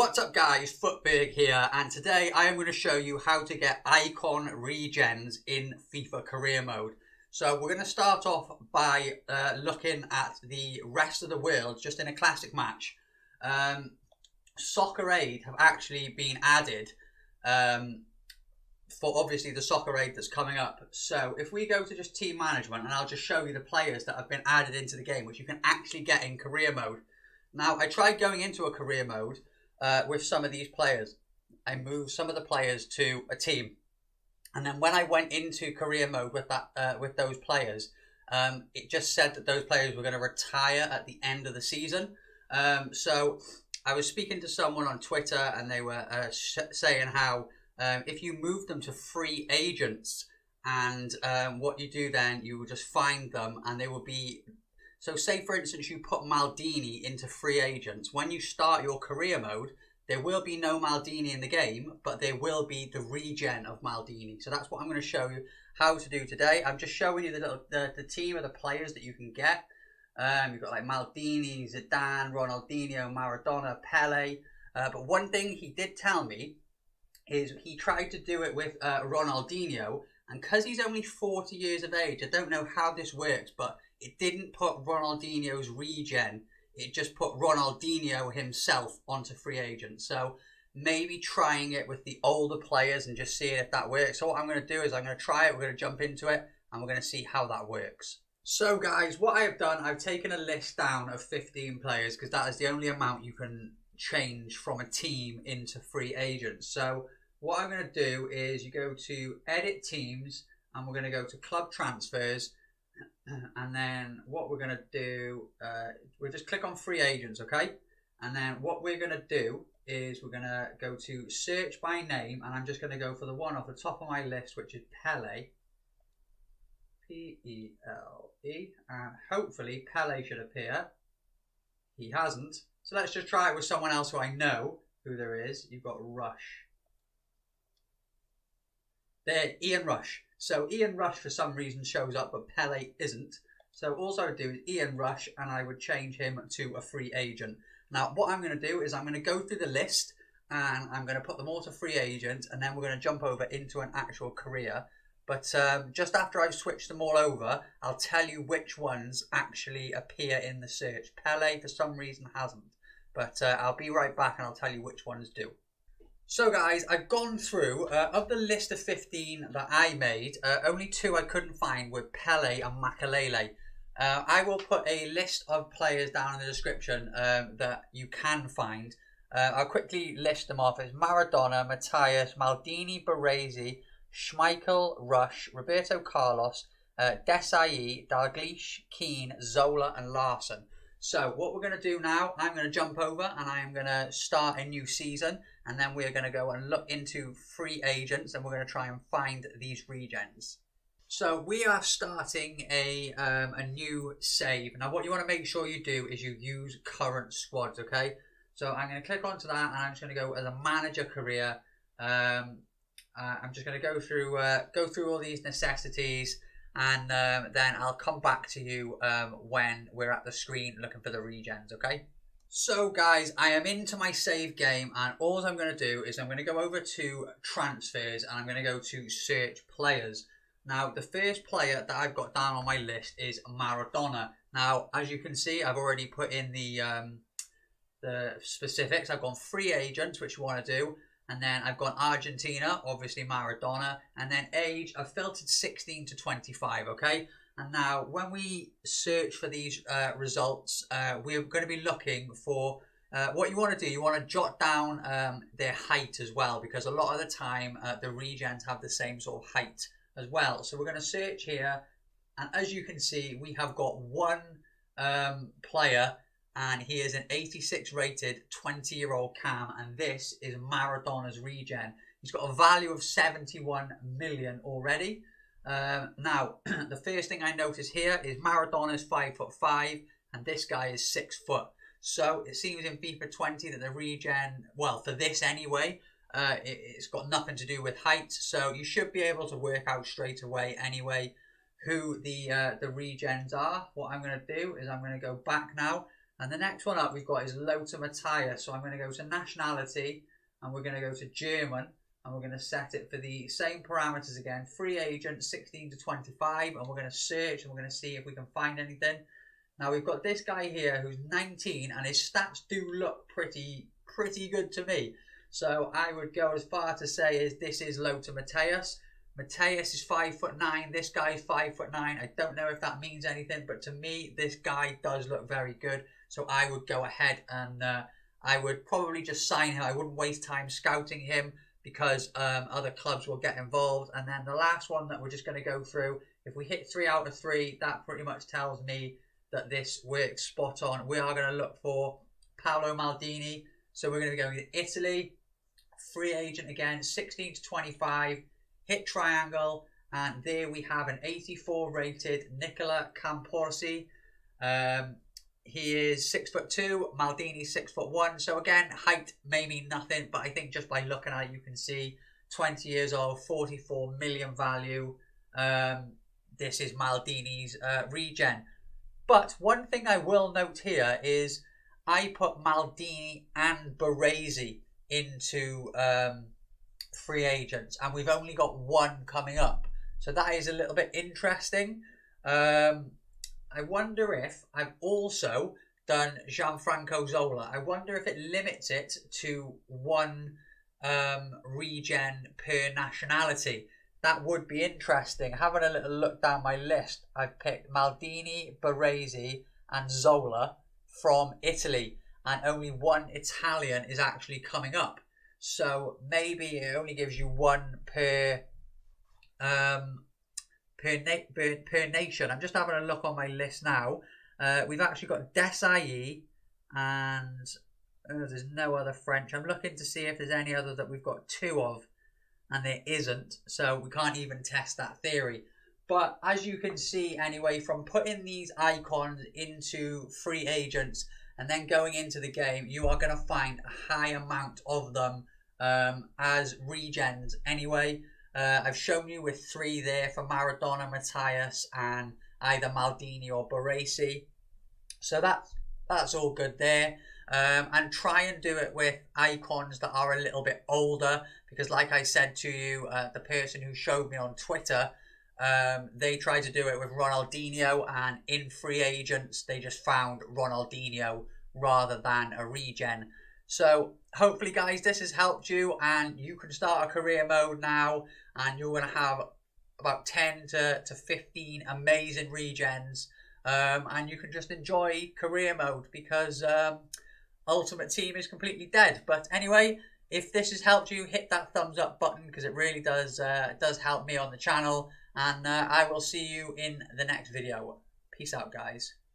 What's up guys, thefutberg here, and today I am going to show you how to get icon regens in FIFA career mode. So we're going to start off by looking at the rest of the world just in a classic match. Soccer Aid have actually been added for obviously the Soccer Aid that's coming up. So if we go to just team management, and I'll just show you the players that have been added into the game, which you can actually get in career mode. Now I tried going into a career mode with some of these players. I moved some of the players to a team, and then when I went into career mode with those players, it just said that those players were going to retire at the end of the season. So I was speaking to someone on Twitter, and they were saying how if you move them to free agents, and what you do then, you will just find them, and they will be. So say, for instance, you put Maldini into free agents. When you start your career mode, there will be no Maldini in the game, but there will be the regen of Maldini. So that's what I'm going to show you how to do today. I'm just showing you the team of the players that you can get. You've got like Maldini, Zidane, Ronaldinho, Maradona, Pele. But one thing he did tell me is he tried to do it with Ronaldinho, and because he's only 40 years of age, I don't know how this works, but it didn't put Ronaldinho's regen. It just put Ronaldinho himself onto free agent. So maybe trying it with the older players and just seeing if that works. So what I'm going to do is I'm going to try it. We're going to jump into it and we're going to see how that works. So guys, what I have done, I've taken a list down of 15 players because that is the only amount you can change from a team into free agents. So what I'm going to do is you go to edit teams and we're going to go to club transfers. And then what we're going to do, we'll just click on free agents, okay? And then what we're going to do is we're going to go to search by name, and I'm just going to go for the one off the top of my list, which is Pele. P-E-L-E. And hopefully Pele should appear. He hasn't. So let's just try it with someone else who I know who there is. You've got Rush. There, Ian Rush. So Ian Rush for some reason shows up, but Pele isn't. So all I would do is Ian Rush, and I would change him to a free agent. Now what I'm going to do is I'm going to go through the list, and I'm going to put them all to free agent, and then we're going to jump over into an actual career. But just after I've switched them all over, I'll tell you which ones actually appear in the search. Pele for some reason hasn't, but I'll be right back and I'll tell you which ones do. So guys, I've gone through, of the list of 15 that I made, only 2 I couldn't find were Pele and Makelele. I will put a list of players down in the description that you can find. I'll quickly list them off. It's Maradona, Matthaus, Maldini, Baresi, Schmeichel, Rush, Roberto Carlos, Desailly, Dalglish, Keane, Zola and Larsson. So what we're going to do now, I'm going to jump over and I am going to start a new season, and then we're going to go and look into free agents, and we're going to try and find these regens. So we are starting a new save. Now what you want to make sure you do is you use current squads, okay? So I'm going to click onto that, and I'm just going to go as a manager career. I'm just going to go through all these necessities. And then I'll come back to you when we're at the screen looking for the regens, okay? So guys, I am into my save game, and all I'm going to do is I'm going to go over to transfers, and I'm going to go to search players. Now the first player that I've got down on my list is Maradona. Now as you can see, I've already put in the specifics. I've gone free agents, which you want to do. And then I've got Argentina, obviously Maradona, and then age, I've filtered 16 to 25, okay? And now when we search for these results, we're going to be looking for, what you want to do, you want to jot down their height as well, because a lot of the time the regens have the same sort of height as well. So we're going to search here, and as you can see, we have got one player, and he is an 86 rated 20-year-old cam, and this is Maradona's regen. He's got a value of 71 million already. Now, the first thing I notice here is Maradona's 5'5", and this guy is 6 foot. So it seems in FIFA 20 that the regen, well, for this anyway, it's got nothing to do with height. So you should be able to work out straight away anyway who the regens are. What I'm going to do is I'm going to go back now, And the next one up we've got is Lothar Matthaus. So I'm going to go to nationality, and we're going to go to German, and we're going to set it for the same parameters again. Free agent 16 to 25, and we're going to search and we're going to see if we can find anything. Now we've got this guy here who's 19, and his stats do look pretty good to me. So I would go as far to say this is Lothar Matthaus. Matthaus is 5'9". This guy is 5'9". I don't know if that means anything, but to me this guy does look very good. So I would go ahead and I would probably just sign him. I wouldn't waste time scouting him, because other clubs will get involved. And then the last one that we're just going to go through, if we hit 3 out of 3, that pretty much tells me that this works spot on. We are going to look for Paolo Maldini. So we're going to be going to Italy, free agent again, 16 to 25, hit triangle, and there we have an 84 rated Nicola Camporsi. He is 6'2", Maldini 6'1". So again, height may mean nothing, but I think just by looking at it, you can see 20 years old, 44 million value. This is Maldini's regen. But one thing I will note here is I put Maldini and Baresi into free agents, and we've only got one coming up. So that is a little bit interesting. I wonder if I've also done Gianfranco Zola. I wonder if it limits it to one regen per nationality. That would be interesting. Having a little look down my list, I've picked Maldini, Baresi and Zola from Italy, and only one Italian is actually coming up. So maybe it only gives you one per nation. I'm just having a look on my list now. We've actually got Desailly, and there's no other French. I'm looking to see if there's any other that we've got 2 of, and there isn't. So we can't even test that theory. But as you can see anyway, from putting these icons into free agents and then going into the game, you are going to find a high amount of them as regens anyway. I've shown you with 3 there for Maradona, Matthaus, and either Maldini or Baresi. So that's all good there. And try and do it with icons that are a little bit older, because like I said to you, the person who showed me on Twitter, they tried to do it with Ronaldinho, and in free agents they just found Ronaldinho rather than a regen. So hopefully guys, this has helped you, and you can start a career mode now, and you're going to have about 10 to 15 amazing regens, and you can just enjoy career mode, because Ultimate Team is completely dead. But anyway, if this has helped you, hit that thumbs up button, because it really does help me on the channel, and I will see you in the next video. Peace out guys.